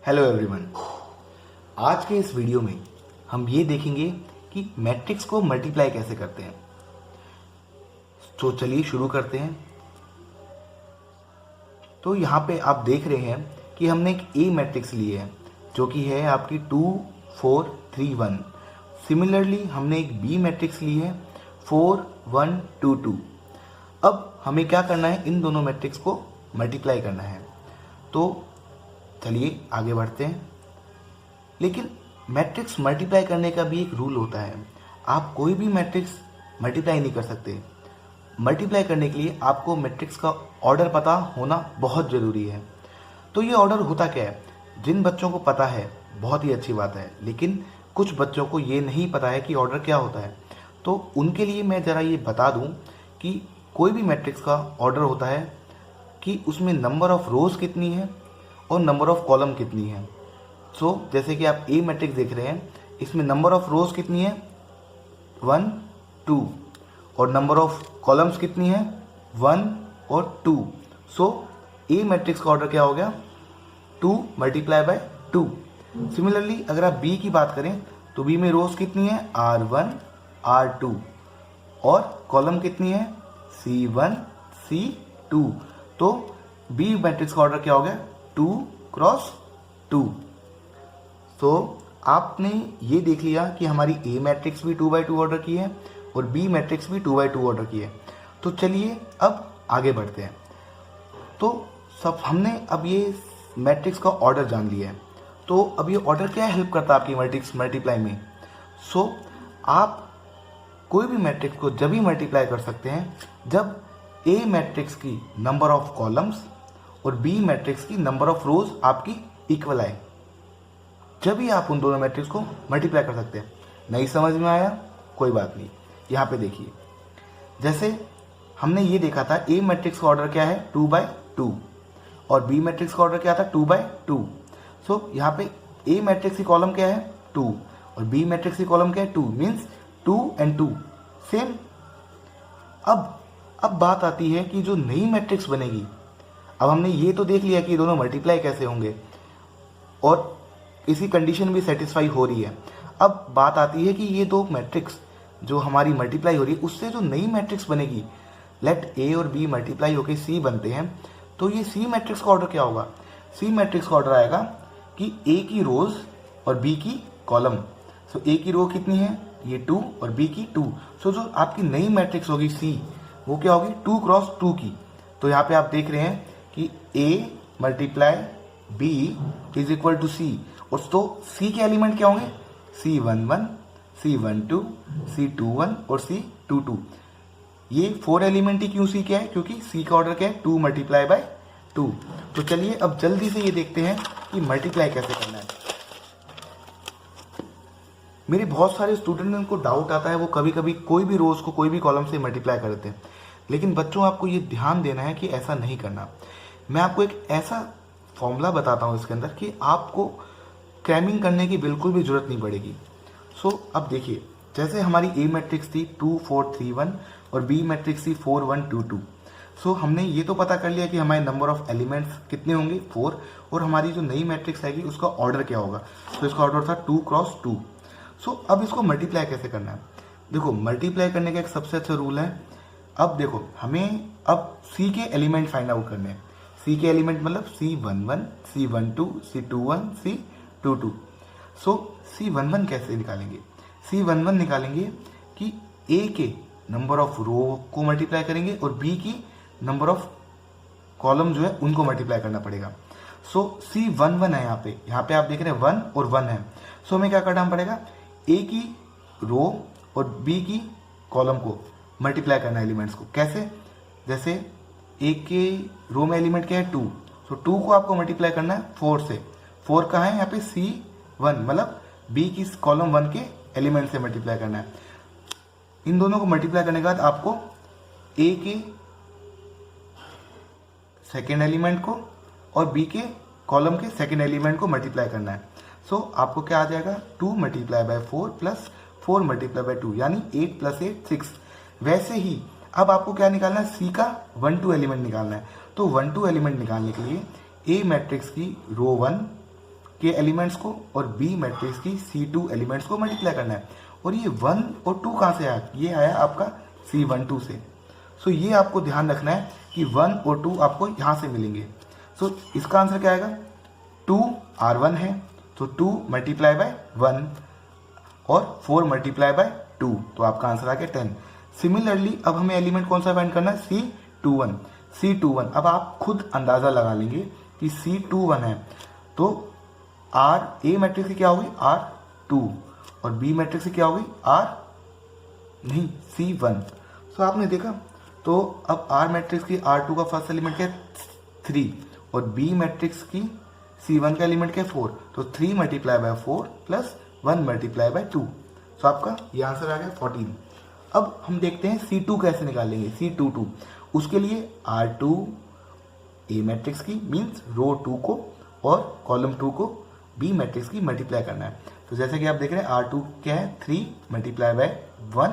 Hello everyone. आज के इस वीडियो में हम ये देखेंगे कि मैट्रिक्स को मल्टीप्लाई कैसे करते हैं। तो चलिए शुरू करते हैं। तो यहाँ पे आप देख रहे हैं कि हमने एक ए मैट्रिक्स ली है जो कि है आपकी 2 4 3 1। सिमिलरली हमने एक बी मैट्रिक्स ली है 4 1 2 2। अब हमें क्या करना है, इन दोनों मैट्रिक्स को मल्टीप्लाई करना है। तो चलिए आगे बढ़ते हैं। लेकिन मैट्रिक्स मल्टीप्लाई करने का भी एक रूल होता है। आप कोई भी मैट्रिक्स मल्टीप्लाई नहीं कर सकते। मल्टीप्लाई करने के लिए आपको मैट्रिक्स का ऑर्डर पता होना बहुत ज़रूरी है। तो ये ऑर्डर होता क्या है, जिन बच्चों को पता है बहुत ही अच्छी बात है, लेकिन कुछ बच्चों को ये नहीं पता है कि ऑर्डर क्या होता है। तो उनके लिए मैं ज़रा ये बता दूं कि कोई भी मैट्रिक्स का ऑर्डर होता है कि उसमें नंबर ऑफ़ रोज़ कितनी है और नंबर ऑफ़ कॉलम कितनी है। जैसे कि आप ए मैट्रिक्स देख रहे हैं, इसमें नंबर ऑफ़ रोज़ कितनी है 1 2 और नंबर ऑफ़ कॉलम्स कितनी है 1 और 2। ए मैट्रिक्स का ऑर्डर क्या हो गया 2 मल्टीप्लाई बाय 2। सिमिलरली अगर आप बी की बात करें तो बी में रोज़ कितनी है R1 R2 और कॉलम कितनी है C1 C2। तो बी मैट्रिक्स का ऑर्डर क्या हो गया 2 क्रॉस 2। आपने ये देख लिया कि हमारी ए मैट्रिक्स भी 2 बाई 2 ऑर्डर की है और बी मैट्रिक्स भी 2 बाई 2 ऑर्डर की है। तो चलिए अब आगे बढ़ते हैं। तो सब हमने अब ये मैट्रिक्स का ऑर्डर जान लिया है। तो अब ये ऑर्डर क्या हेल्प करता है आपकी मैट्रिक्स मल्टीप्लाई में। आप कोई भी मैट्रिक्स को जब भी मल्टीप्लाई कर सकते हैं जब ए मैट्रिक्स की नंबर ऑफ कॉलम्स और बी मैट्रिक्स की नंबर ऑफ रोज आपकी इक्वल आए, जब भी आप उन दोनों मैट्रिक्स को मल्टीप्लाई कर सकते हैं। नहीं समझ में आया कोई बात नहीं, यहाँ पे देखिए। जैसे हमने ये देखा था ए मैट्रिक्स का ऑर्डर क्या है 2 बाई 2 और बी मैट्रिक्स का ऑर्डर क्या था 2 बाई 2। यहाँ पे ए मैट्रिक्स की कॉलम क्या है 2 और बी मैट्रिक्स की कॉलम क्या है 2, मीन्स 2 and 2 सेम। अब बात आती है कि जो नई मैट्रिक्स बनेगी। अब हमने ये तो देख लिया कि ये दोनों मल्टीप्लाई कैसे होंगे और इसी कंडीशन भी सेटिस्फाई हो रही है। अब बात आती है कि ये दो मैट्रिक्स जो हमारी मल्टीप्लाई हो रही है उससे जो नई मैट्रिक्स बनेगी, लेट ए और बी मल्टीप्लाई होकर सी बनते हैं, तो ये सी मैट्रिक्स का ऑर्डर क्या होगा। सी मैट्रिक्स का ऑर्डर आएगा कि ए की रोज और बी की कॉलम। ए की रो कितनी है ये 2 और बी की 2। जो आपकी नई मैट्रिक्स होगी सी वो क्या होगी 2 क्रॉस 2 की। तो यहाँ पे आप देख रहे हैं कि A multiply B is equal to C. और तो सी के एलिमेंट क्या होंगे C11 C12 C21 और C22। ये 4 एलिमेंट ही क्यों सी क्या है, क्योंकि सी का ऑर्डर क्या है 2 मल्टीप्लाई बाय 2। तो चलिए अब जल्दी से ये देखते हैं कि मल्टीप्लाई कैसे करना है। मेरे बहुत सारे स्टूडेंट को डाउट आता है, वो कभी कभी कोई भी रोज को कोई भी कॉलम से मल्टीप्लाई कर देते हैं। लेकिन बच्चों आपको ये ध्यान देना है कि ऐसा नहीं करना। मैं आपको एक ऐसा फॉर्मूला बताता हूँ इसके अंदर कि आपको क्रैमिंग करने की बिल्कुल भी जरूरत नहीं पड़ेगी। अब देखिए, जैसे हमारी ए मैट्रिक्स थी 2 4 3 1 और बी मैट्रिक्स थी 4 1 2 2। हमने ये तो पता कर लिया कि हमारे नंबर ऑफ एलिमेंट्स कितने होंगे 4 और हमारी जो नई मैट्रिक्स आएगी उसका ऑर्डर क्या होगा। इसका ऑर्डर था 2 क्रॉस 2। अब इसको मल्टीप्लाई कैसे करना है। देखो, मल्टीप्लाई करने का एक सबसे अच्छा रूल है। अब देखो, हमें अब सी के एलिमेंट फाइंड आउट करने हैं। सी के एलिमेंट मतलब C11 C12 C21 C22। C11 कैसे निकालेंगे, C11 निकालेंगे कि A के नंबर ऑफ रो को मल्टीप्लाई करेंगे और B की नंबर ऑफ कॉलम जो है उनको मल्टीप्लाई करना पड़ेगा। C11 है यहाँ पे आप देख रहे हैं 1 और 1 है। हमें क्या करना पड़ेगा, A की रो और B की कॉलम को मल्टीप्लाई करना है एलिमेंट्स को। कैसे, जैसे A के रो में एलिमेंट क्या है 2, 2 को आपको मल्टीप्लाई करना है 4 से। 4 कहाँ है यहाँ पे C1, मतलब B की कॉलम 1 के एलिमेंट से मल्टीप्लाई करना है। इन दोनों को मल्टीप्लाई करने के बाद आपको A के सेकेंड एलिमेंट को और B के कॉलम के सेकेंड एलिमेंट को मल्टीप्लाई करना है। आपको क्या आ जाएगा 2 multiply by 4 plus 4 multiply by 2, यानी 8 प्लस 8 6। वैसे ही अब आपको क्या निकालना है, सी का 1 2 एलिमेंट निकालना है। तो 1 2 एलिमेंट निकालने के लिए ए मैट्रिक्स की रो 1 के एलिमेंट्स को और बी मैट्रिक्स की C2 एलिमेंट्स को मल्टीप्लाई करना है। और ये 1 और 2 कहाँ से आया? ये आया आपका C12 से। सो ये आपको ध्यान रखना है कि 1 और 2 आपको यहाँ से मिलेंगे। सो इसका आंसर क्या आएगा? 2 R1 है तो 2 मल्टीप्लाई बाय 1 और 4 मल्टीप्लाई बाय 2, तो आपका आंसर आ गया 10। सिमिलरली अब हमें एलिमेंट कौन सा फाइंड करना है? C21। अब आप खुद अंदाजा लगा लेंगे कि C21 है तो R A मैट्रिक्स की क्या होगी? R2 और B मैट्रिक्स की क्या होगी? C1। सो आपने देखा, तो अब R मैट्रिक्स की R2 का फर्स्ट एलिमेंट क्या है? 3 और B मैट्रिक्स की C1 का एलिमेंट क्या है? 4, तो 3 multiply by 4 plus 1 multiply by 2। सो आपका ये आंसर आ गया 14। अब हम देखते हैं C2 कैसे निकालेंगे। C22 उसके लिए R2 A मैट्रिक्स की मीन्स रो 2 को और कॉलम 2 को B मैट्रिक्स की मल्टीप्लाई करना है। तो जैसे कि आप देख रहे हैं R2 क्या है? 3 multiply by 1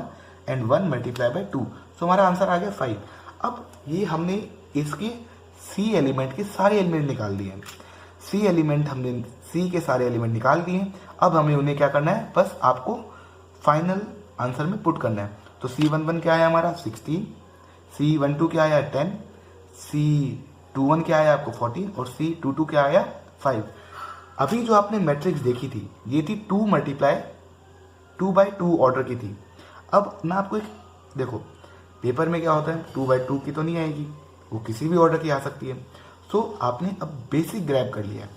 and 1 multiply by 2। सो हमारा आंसर आ गया 5। अब ये हमने इसके C एलिमेंट के सारे एलिमेंट निकाल दिए हैं। C के सारे एलिमेंट निकाल दिए। अब हमें उन्हें क्या करना है? बस आपको फाइनल आंसर में पुट करना है। तो C11 क्या आया हमारा? 16, C12 क्या आया? 10, C21 क्या आया आपको? 14 और C22 क्या आया? 5। अभी जो आपने मैट्रिक्स देखी थी ये थी 2 मल्टीप्लाई 2 बाई 2 ऑर्डर की थी। अब मैं आपको एक देखो, पेपर में क्या होता है? 2 बाई 2 की तो नहीं आएगी, वो किसी भी ऑर्डर की आ सकती है। सो आपने अब बेसिक ग्रैब कर लिया है।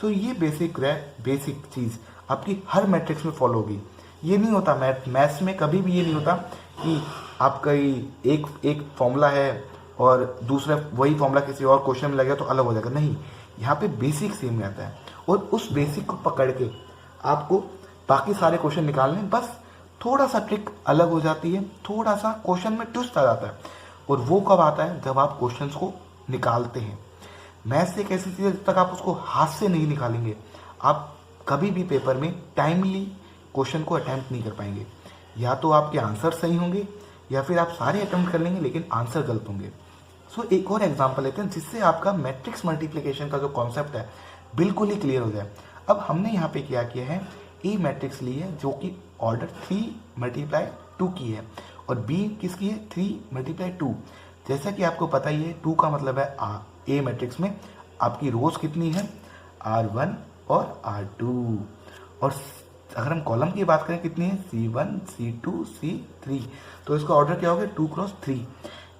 सो ये बेसिक चीज़ आपकी हर मैट्रिक्स में फॉलो होगी। ये नहीं होता मैथ्स में कभी भी ये नहीं होता कि आपका एक फॉर्मूला है और दूसरा वही फॉर्मूला किसी और क्वेश्चन में लगेगा तो अलग हो जाएगा। नहीं, यहाँ पे बेसिक सेम रहता है और उस बेसिक को पकड़ के आपको बाकी सारे क्वेश्चन निकालने, बस थोड़ा सा ट्रिक अलग हो जाती है, थोड़ा सा क्वेश्चन में ट्विस्ट आ जाता है। और वो कब आता है? जब आप क्वेश्चंस को निकालते हैं। मैथ्स एक ऐसी चीज़ है जब तक आप उसको हाथ से नहीं निकालेंगे आप कभी भी पेपर में टाइमली क्वेश्चन को अटैम्प्ट नहीं कर पाएंगे। या तो आपके आंसर सही होंगे या फिर आप सारे अटैम्प्ट कर लेंगे लेकिन आंसर गलत होंगे। सो एक और एग्जांपल लेते हैं जिससे आपका मैट्रिक्स मल्टीप्लिकेशन का जो कॉन्सेप्ट है बिल्कुल ही क्लियर हो जाए। अब हमने यहाँ पे क्या किया है? ए मैट्रिक्स ली है जो कि ऑर्डर 3 मल्टीप्लाई 2 की है और बी किसकी है? 3 मल्टीप्लाई 2। जैसा कि आपको पता ही है 2 का मतलब है ए मैट्रिक्स में आपकी रोज कितनी है? R1 और R2। और अगर हम कॉलम की बात करें कितनी है? C1, C2, C3। तो इसका ऑर्डर क्या हो गया? 2 क्रॉस 3।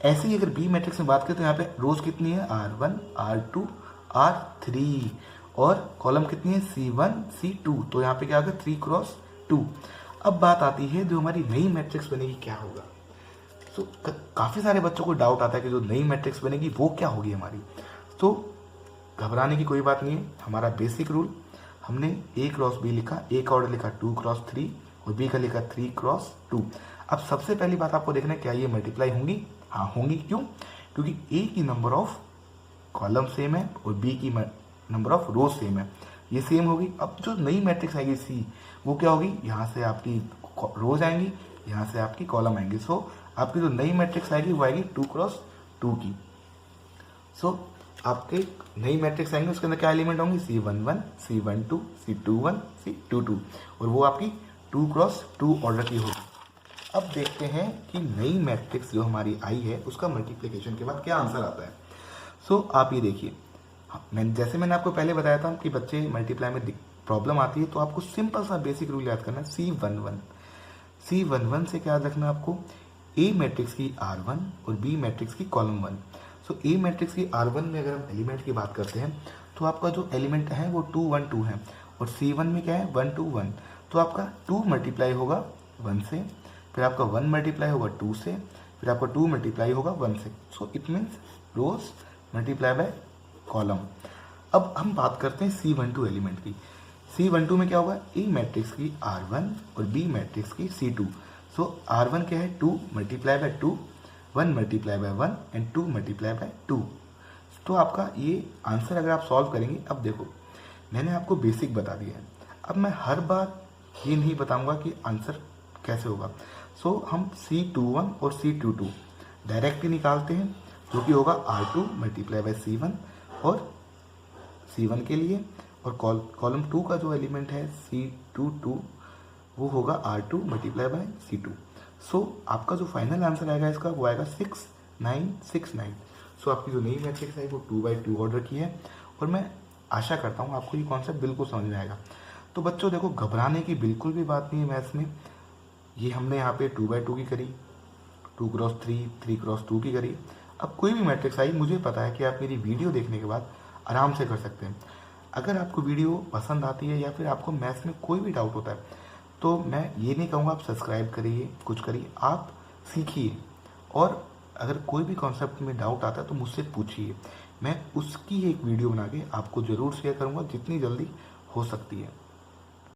ऐसे ही अगर बी मैट्रिक्स में बात करें तो यहाँ पे रोज कितनी है? R1, R2, R3 और कॉलम कितनी है? C1, C2। तो यहाँ पे क्या होगा? 3 क्रॉस 2। अब बात आती है जो हमारी नई मैट्रिक्स बनेगी क्या होगा। तो काफ़ी सारे बच्चों को डाउट आता है कि जो नई मैट्रिक्स बनेगी वो क्या होगी हमारी। तो घबराने की कोई बात नहीं है। हमारा बेसिक रूल, हमने A क्रॉस B लिखा, A का ऑर्डर लिखा 2 क्रॉस 3 और B का लिखा 3 क्रॉस 2। अब सबसे पहली बात आपको देखना है क्या ये मल्टीप्लाई होंगी? हाँ होंगी। क्यों? क्योंकि A की नंबर ऑफ कॉलम सेम है और B की नंबर ऑफ रोज सेम है, ये सेम होगी। अब जो नई मैट्रिक्स आएगी C वो क्या होगी? यहाँ से आपकी रोज आएंगी, यहाँ से आपकी कॉलम आएंगी। सो आपकी जो नई मैट्रिक्स आएगी वो आएगी 2 क्रॉस 2 की। सो आपके नई मैट्रिक्स आएंगे उसके अंदर क्या एलिमेंट होंगे? C11, C12, C21, C22 और वो आपकी 2 क्रॉस 2 ऑर्डर की होगी। अब देखते हैं कि नई मैट्रिक्स जो हमारी आई है उसका मल्टीप्लिकेशन के बाद क्या आंसर आता है। सो आप ये देखिए, मैंने आपको पहले बताया था कि बच्चे मल्टीप्लाई में प्रॉब्लम आती है तो आपको सिंपल सा बेसिक रूल याद करना है। C11 से क्या याद रखना है आपको? A मैट्रिक्स की R1 और B मैट्रिक्स की कॉलम 1। सो A मैट्रिक्स की R1 में अगर हम एलिमेंट की बात करते हैं तो आपका जो एलिमेंट है वो 2 1 2 है और C1 में क्या है? 1 2 1। तो आपका 2 मल्टीप्लाई होगा 1 से, फिर आपका 1 मल्टीप्लाई होगा 2 से, फिर आपका 2 मल्टीप्लाई होगा 1 से। So it means rows multiply by column. अब हम बात करते हैं C12 एलिमेंट की। C12 में क्या होगा? A मैट्रिक्स की R1 और B मैट्रिक्स की C2। सो R1 क्या है? 2 multiply by 2, 1 multiply by 1 and 2 multiply by 2। तो आपका ये आंसर अगर आप सॉल्व करेंगे, अब देखो मैंने आपको बेसिक बता दिया है। अब मैं हर बार ये नहीं बताऊंगा कि आंसर कैसे होगा। सो हम C21 और C22 डायरेक्टली निकालते हैं जो कि होगा R2 मल्टीप्लाई बाय C1 और C1 के लिए और कॉलम 2 का जो एलिमेंट है C22 वो होगा R2 मल्टीप्लाई बाय C2। सो आपका जो फाइनल आंसर आएगा इसका वो आएगा 6969। सो आपकी जो नई मैट्रिक्स है वो 2x2 ऑर्डर की है, और मैं आशा करता हूँ आपको ये कॉन्सेप्ट बिल्कुल समझ में आएगा। तो बच्चों देखो, घबराने की बिल्कुल भी बात नहीं है मैथ्स में। ये हमने यहाँ पे 2x2 की करी, 2x3, 3x2 की करी। अब कोई भी मैट्रिक्स आई, मुझे पता है कि आप मेरी वीडियो देखने के बाद आराम से कर सकते हैं। अगर आपको वीडियो पसंद आती है या फिर आपको मैथ्स में कोई भी डाउट होता है, तो मैं ये नहीं कहूँगा आप सब्सक्राइब करिए, कुछ करिए, आप सीखिए। और अगर कोई भी कॉन्सेप्ट में डाउट आता है तो मुझसे पूछिए, मैं उसकी एक वीडियो बना के आपको ज़रूर शेयर करूँगा जितनी जल्दी हो सकती है।